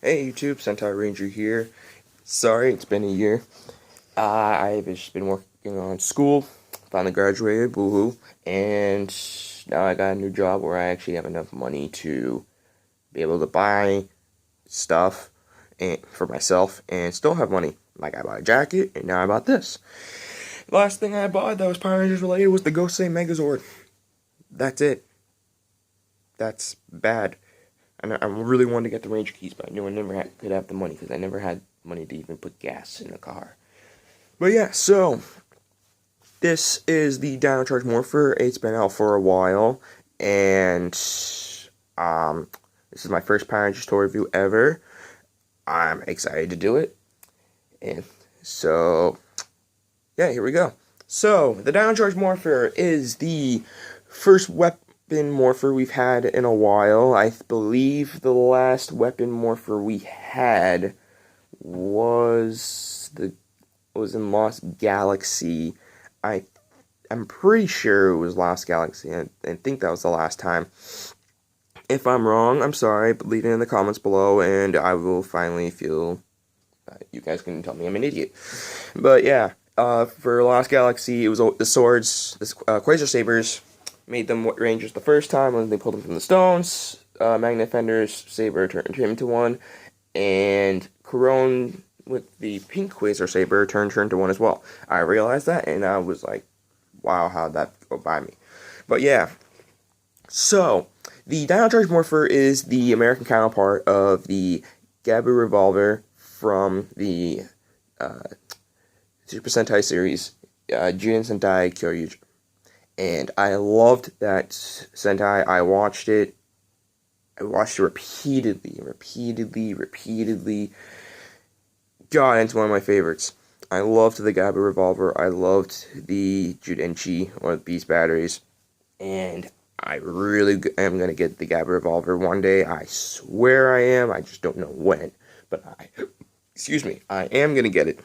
Hey YouTube, Sentai Ranger here. Sorry, it's been a year. I've just been working on school, finally graduated, woohoo, and now I got a new job where I actually have enough money to be able to buy stuff for myself and still have money. Like I bought a jacket, and now I bought this. The last thing I bought that was Power Rangers related was the Gosei Megazord. That's it. That's bad. And I really wanted to get the Ranger keys, but I knew I never could have the money because I never had money to even put gas in the car. But yeah, so this is the Dino Charge Morpher. It's been out for a while, and this is my first Power Rangers toy review ever. I'm excited to do it, and so yeah, here we go. So the Dino Charge Morpher is the first weapon morpher we've had in a while. I believe the last weapon morpher we had was in Lost Galaxy. I'm pretty sure it was Lost Galaxy. I think that was the last time. If I'm wrong, I'm sorry, but leave it in the comments below, and I will finally feel you guys can tell me I'm an idiot. But yeah, for Lost Galaxy, it was the swords, the Quasar Sabers, made them Rangers the first time when they pulled them from the stones. Magnet Fender's Saber turned him into one, and Corone with the pink Quasar Saber turned her into one as well. I realized that, and I was like, wow, how'd that go by me? But yeah, so the Dino Charge Morpher is the American counterpart of the Gabu Revolver from the Super Sentai series, Jun Sentai Kyoryuger. And I loved that Sentai. I watched it repeatedly. God, it's one of my favorites. I loved the Gabu Revolver. I loved the Judenchi, or the Beast Batteries. And I really am going to get the Gabu Revolver one day. I swear I am. I just don't know when. But I am going to get it.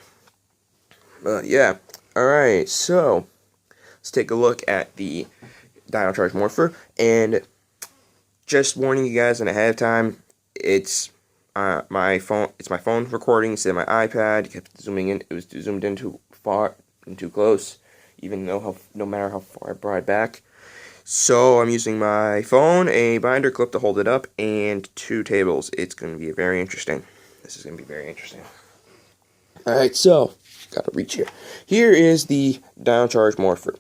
Yeah. Alright, so let's take a look at the Dino Charge Morpher. And just warning you guys ahead of time, it's my phone. It's my phone recording instead of my iPad. It kept zooming in. It was zoomed in too far and too close, even though no matter how far I brought it back. So I'm using my phone, a binder clip to hold it up, and two tables. It's going to be very interesting. This is going to be very interesting. Alright, so, gotta reach here. Here is the Dino Charge Morpher.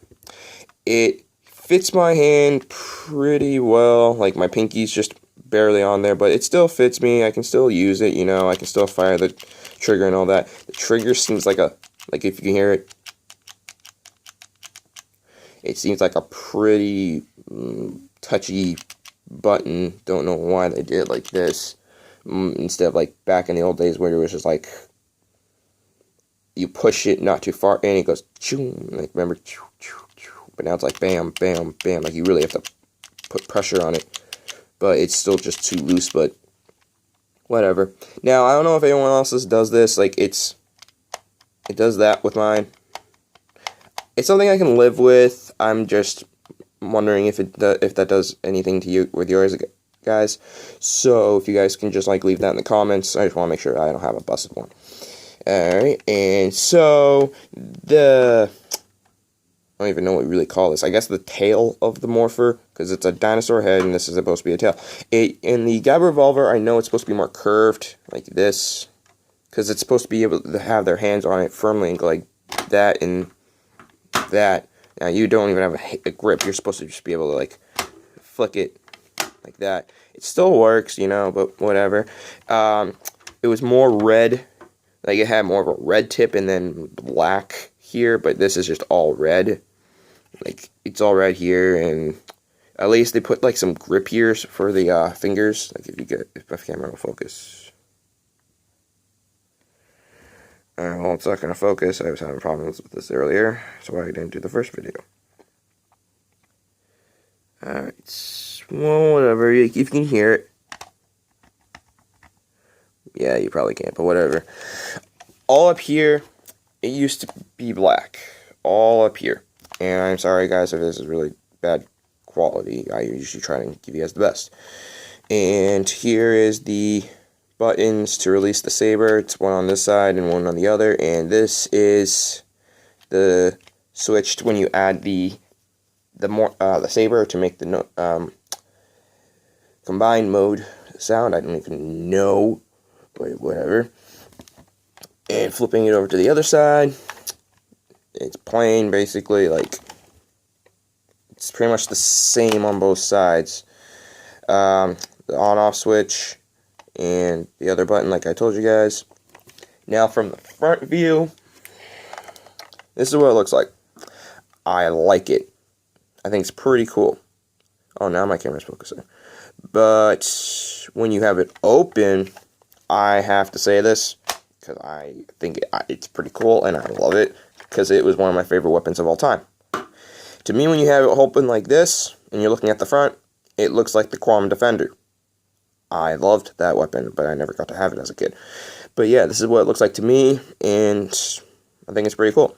It fits my hand pretty well. Like, my pinky's just barely on there, but it still fits me. I can still use it, you know. I can still fire the trigger and all that. The trigger seems like if you can hear it, it seems like a pretty touchy button. Don't know why they did it like this. Instead of like back in the old days where it was just like you push it not too far and it goes choo, like remember choo, choo, choo. But now it's like bam, bam, bam. Like you really have to put pressure on it. But it's still just too loose, but whatever. Now I don't know if anyone else does this. Like it does that with mine. It's something I can live with. I'm just wondering if that does anything to you with yours, guys. So if you guys can just like leave that in the comments. I just want to make sure I don't have a busted one. Alright, and so I don't even know what we really call this. I guess the tail of the Morpher, because it's a dinosaur head and this is supposed to be a tail. In the Gabu Revolver, I know it's supposed to be more curved, like this, because it's supposed to be able to have their hands on it firmly and go like that and that. Now you don't even have a grip. You're supposed to just be able to like flick it like that. It still works, you know, but whatever. It was more red. Like it had more of a red tip and then black here, but this is just all red. Like it's all red here, and at least they put like some grip here for the fingers. Like if my camera will focus. Well, it's not gonna focus. I was having problems with this earlier, so I didn't do the first video. Alright, well, whatever. If you can hear it. Yeah, you probably can't, but whatever. All up here, it used to be black. All up here. And I'm sorry, guys, if this is really bad quality. I usually try to give you guys the best. And here is the buttons to release the saber. It's one on this side and one on the other, and this is the switch when you add the saber to make the combined mode sound. I don't even know, but whatever. And flipping it over to the other side, it's plain, basically, like, it's pretty much the same on both sides. The on-off switch and the other button, like I told you guys. Now, from the front view, this is what it looks like. I like it. I think it's pretty cool. Oh, now my camera's focusing. But when you have it open, I have to say this, because I think it's pretty cool, and I love it, because it was one of my favorite weapons of all time. To me, when you have it open like this, and you're looking at the front, it looks like the Quam Defender. I loved that weapon, but I never got to have it as a kid. But yeah, this is what it looks like to me, and I think it's pretty cool.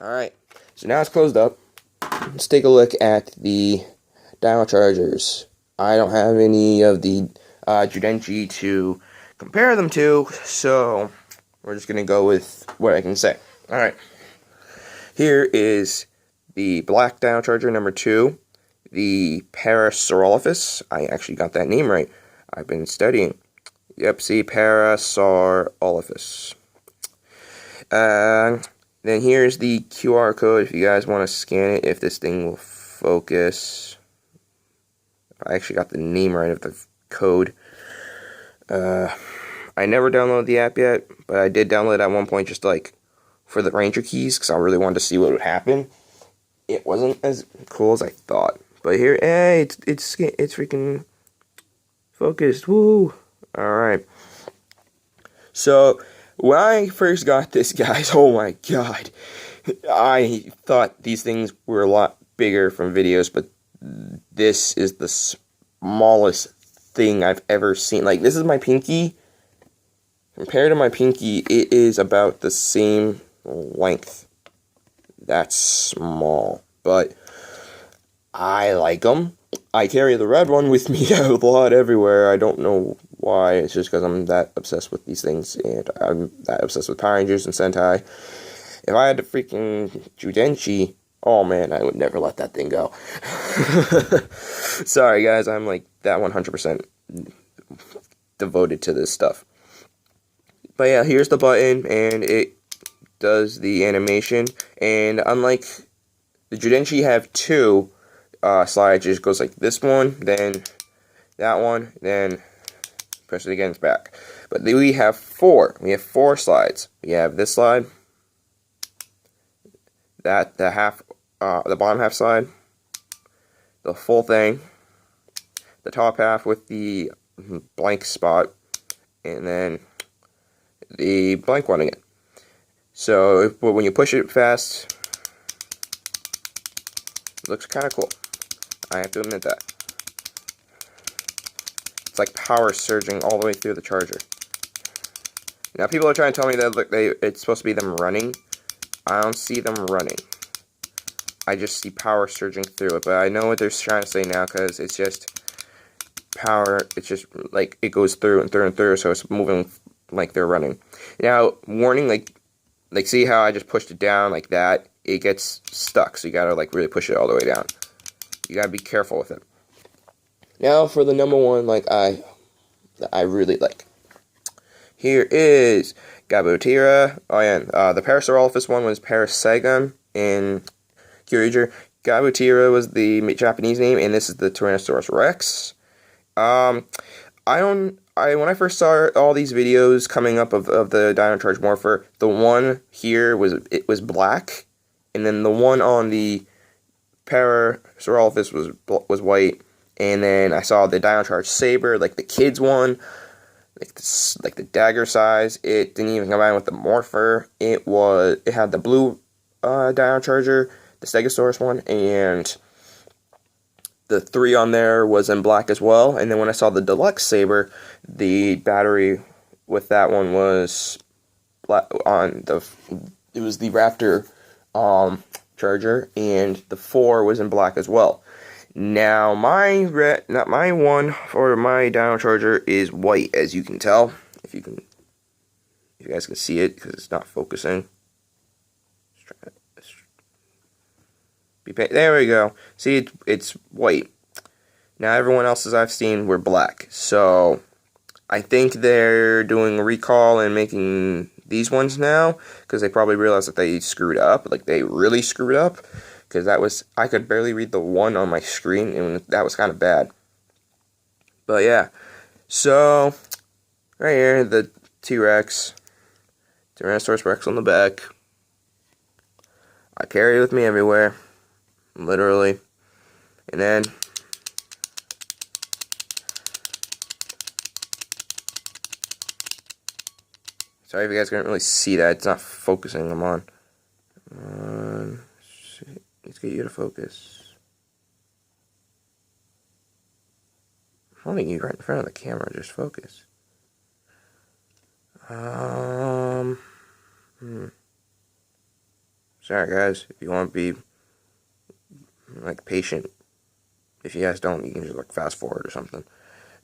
Alright, so now it's closed up. Let's take a look at the Dino Chargers. I don't have any of the Judenchi to compare them to, so we're just going to go with what I can say. Alright, here is the Black Dino Charger number 2, the Parasaurolophus. I actually got that name right. I've been studying. Yep, see, Parasaurolophus. Then here's the QR code if you guys want to scan it, if this thing will focus. I actually got the name right of the code. I never downloaded the app yet, but I did download it at one point just like for the Ranger keys, because I really wanted to see what would happen. It wasn't as cool as I thought. But here, hey, it's freaking focused. Woo! Alright. So, when I first got this, guys, oh my god, I thought these things were a lot bigger from videos, but this is the smallest thing I've ever seen. Like, this is my pinky. Compared to my pinky, it is about the same length. That's small, but I like them. I carry the red one with me a lot everywhere. I don't know why. It's just because I'm that obsessed with these things, and I'm that obsessed with Power Rangers and Sentai. If I had the freaking Judenchi, oh man, I would never let that thing go. Sorry guys, I'm like that 100% devoted to this stuff. But yeah, here's the button, and it does the animation. And unlike the Judenchi have 2 slides, it just goes like this one, then that one, then press it again, it's back. But then we have 4. We have 4 slides. We have this slide, the bottom half slide, the full thing, the top half with the blank spot, and then the blank one again. So when you push it fast, it looks kind of cool. I have to admit that. It's like power surging all the way through the charger. Now people are trying to tell me that it's supposed to be them running. I don't see them running. I just see power surging through it. But I know what they're trying to say now, because it's just power. It's just like it goes through and through and through, so it's moving like they're running. Now, warning, like see how I just pushed it down like that? It gets stuck, so you gotta like really push it all the way down. You gotta be careful with it. Now for the number 1, like I really like. Here is Gabotira. Oh yeah, the Parasaurolophus one was Parasagon in Kyurager. Gabotira was the Japanese name, and this is the Tyrannosaurus Rex. When I first saw all these videos coming up of the Dino Charge Morpher, the one here was black, and then the one on the Parasaurolophus was white, and then I saw the Dino Charge Saber, like the kids one, like the dagger size. It didn't even combine with the Morpher. It had the blue Dino Charger, the Stegosaurus one, and the 3 on there was in black as well. And then when I saw the Deluxe Saber, the battery with that one was black it was the Raptor charger, and the 4 was in black as well. Now, my one for my Dino Charger is white, as you can tell. If you guys can see it, because it's not focusing. There we go. See, it's white. Now, everyone else's I've seen were black. So, I think they're doing a recall and making these ones now, because they probably realized that they screwed up. Like, they really screwed up. Because I could barely read the 1 on my screen, and that was kind of bad. But yeah, so, right here, the T-Rex, Tyrannosaurus Rex on the back. I carry it with me everywhere, literally. And then, sorry if you guys can't really see that, it's not focusing, I'm on. Let's get you to focus. I'm holding you right in front of the camera, just focus. Sorry guys, if you want to be like patient. If you guys don't, you can just like fast forward or something.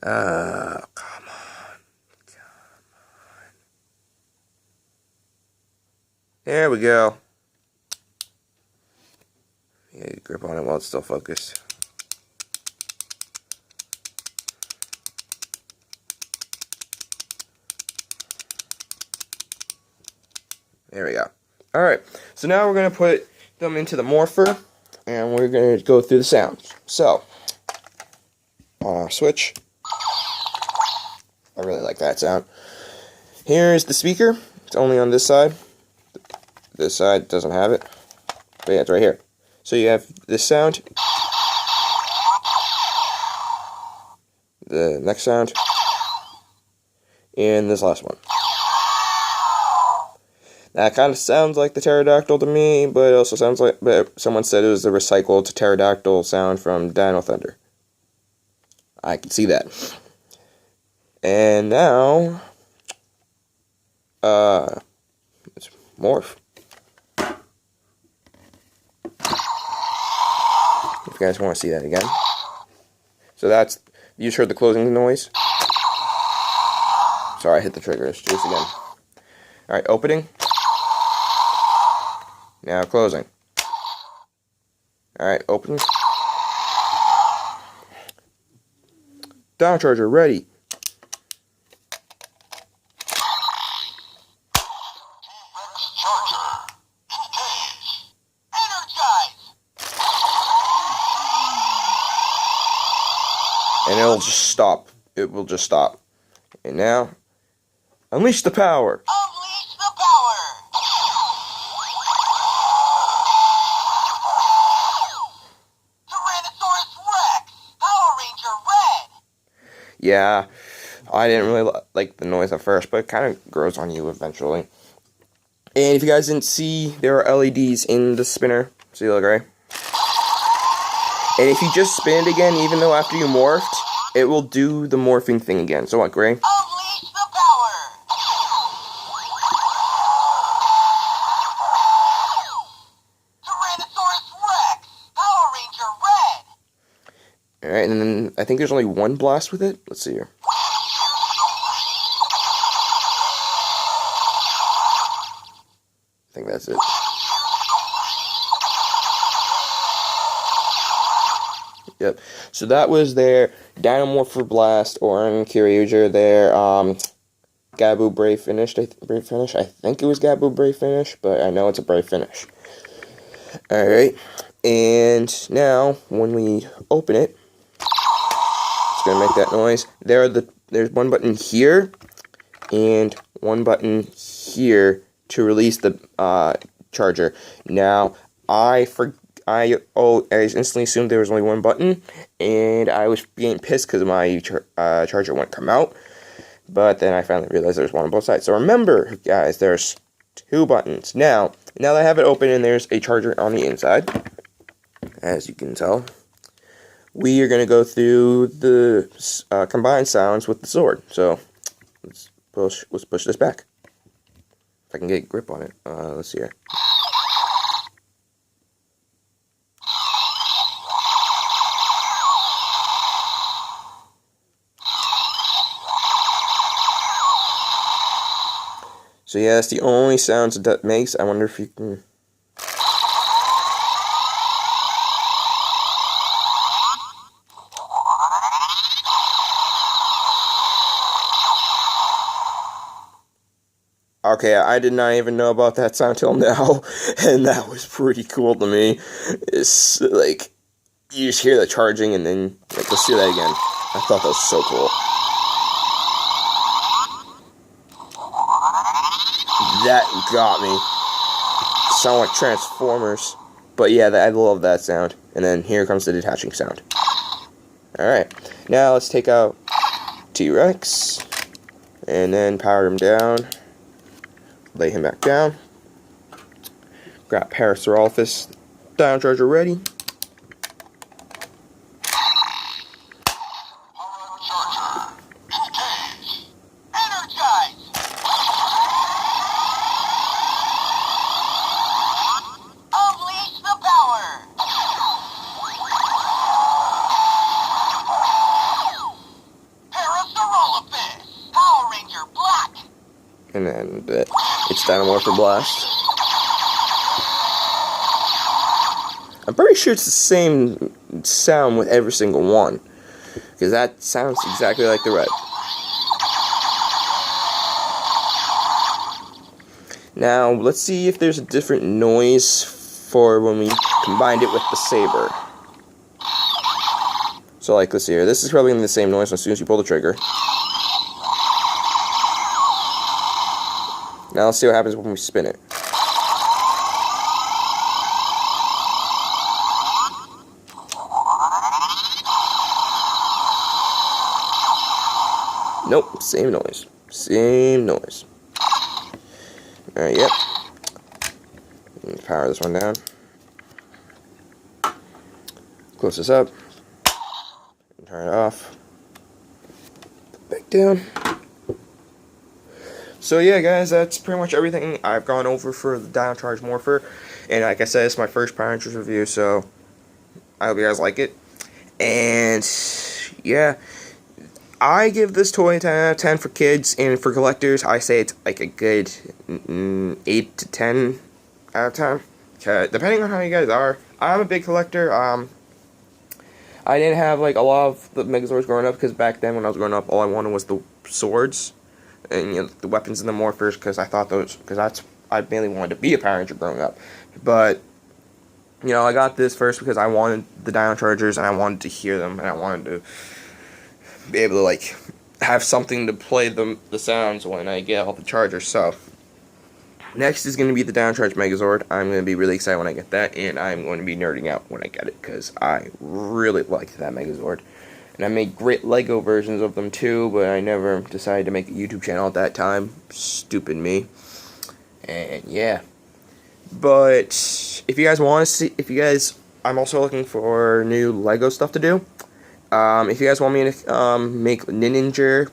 Come on. There we go. Yeah, grip on it while it's still focused. There we go. Alright, so now we're going to put them into the Morpher, and we're going to go through the sounds. So, on our switch. I really like that sound. Here's the speaker. It's only on this side. This side doesn't have it. But yeah, it's right here. So you have this sound. The next sound. And this last one. That kind of sounds like the pterodactyl to me, but it also sounds like, but someone said it was the recycled pterodactyl sound from Dino Thunder. I can see that. And now, let's morph. If you guys want to see that again. So that's, you just heard the closing noise. Sorry, I hit the trigger. Let's do this again. Alright, opening. Now closing. Alright, open. Dino Charger ready. And it'll just stop. It will just stop. And now, unleash the power. Unleash the power. Tyrannosaurus Rex, Power Ranger Red. Yeah, I didn't really like the noise at first, but it kind of grows on you eventually. And if you guys didn't see, there are LEDs in the spinner. See, look, right? And if you just spin it again, even though after you morphed, it will do the morphing thing again. So what, Gray? Unleash the power. Tyrannosaurus Rex, Power Ranger Red. Alright, and then I think there's only one blast with it. Let's see here. I think that's it. Yep. So that was their Dino Blast or Kyryuger, their Gabu Brave Finish. I think it was Gabu Brave Finish, but I know it's a Brave Finish. Alright. And now, when we open it, it's going to make that noise. There's one button here, and one button here to release the charger. Now, I instantly assumed there was only one button, and I was being pissed because my charger wouldn't come out. But then I finally realized there's one on both sides. So remember, guys, there's two buttons. Now that I have it open and there's a charger on the inside, as you can tell, we are going to go through the combined sounds with the sword. So let's push this back. If I can get a grip on it. Let's see here. So yeah, that's the only sounds that makes. I wonder if you can... Okay, I did not even know about that sound till now, and that was pretty cool to me. It's like, you just hear the charging, and then, like, let's do that again. I thought that was so cool. That got me. Sound like Transformers. But yeah, I love that sound. And then here comes the detaching sound. Alright, now let's take out T-Rex, and then power him down. Lay him back down. Got Parasaurolophus Dino Charger ready. Charger, engage, energize. Unleash the power. Parasaurolophus, Power Ranger Black. And then it's Dino Morpher Blast. I'm pretty sure it's the same sound with every single one, because that sounds exactly like the red. Now, let's see if there's a different noise for when we combined it with the saber. So, like, let's see here. This is probably going to be the same noise as soon as you pull the trigger. Now, let's see what happens when we spin it. Nope, same noise. Same noise. Alright, yep. Power this one down. Close this up. Turn it off. Back down. So yeah, guys, that's pretty much everything I've gone over for the Dino Charge Morpher. And like I said, it's my first Power Rangers review, so I hope you guys like it. And yeah, I give this toy a 10 out of 10 for kids, and for collectors, I say it's like a good 8 to 10 out of 10. Depending on how you guys are. I'm a big collector. I didn't have like a lot of the Megazords growing up, because back then when I was growing up, all I wanted was the swords and, you know, the weapons and the morphers, because I thought those, because I mainly wanted to be a Power Ranger growing up. But you know, I got this first because I wanted the Dino Chargers, and I wanted to hear them, and I wanted to be able to like have something to play the sounds when I get all the Chargers. So next is going to be the Dino Charge Megazord. I'm going to be really excited when I get that, and I'm going to be nerding out when I get it, because I really liked that Megazord. And I made great Lego versions of them too, but I never decided to make a YouTube channel at that time. Stupid me. And yeah. But if you guys want to see, I'm also looking for new Lego stuff to do. If you guys want me to make Ninja,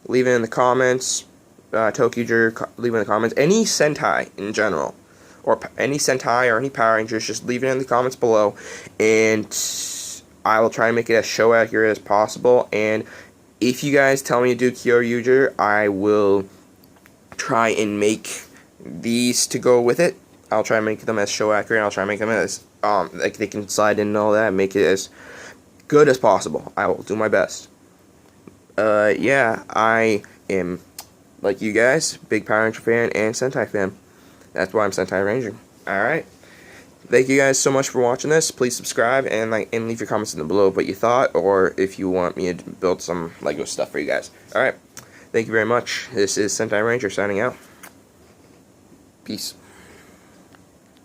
leave it in the comments. Tokyuger, leave it in the comments. Any Sentai in general, or any Sentai or any Power Rangers, just leave it in the comments below, and I will try and make it as show accurate as possible. And if you guys tell me to do Kyoryuger, I will try and make these to go with it. I'll try and make them as show accurate. I'll try and make them as like they can slide in and all that. Make it as good as possible. I will do my best. Yeah, I am, like you guys, big Power Ranger fan and Sentai fan. That's why I'm Sentai Ranging. Alright. Thank you guys so much for watching this. Please subscribe and leave your comments in the below of what you thought, or if you want me to build some Lego stuff for you guys. Alright. Thank you very much. This is Sentai Ranger signing out. Peace.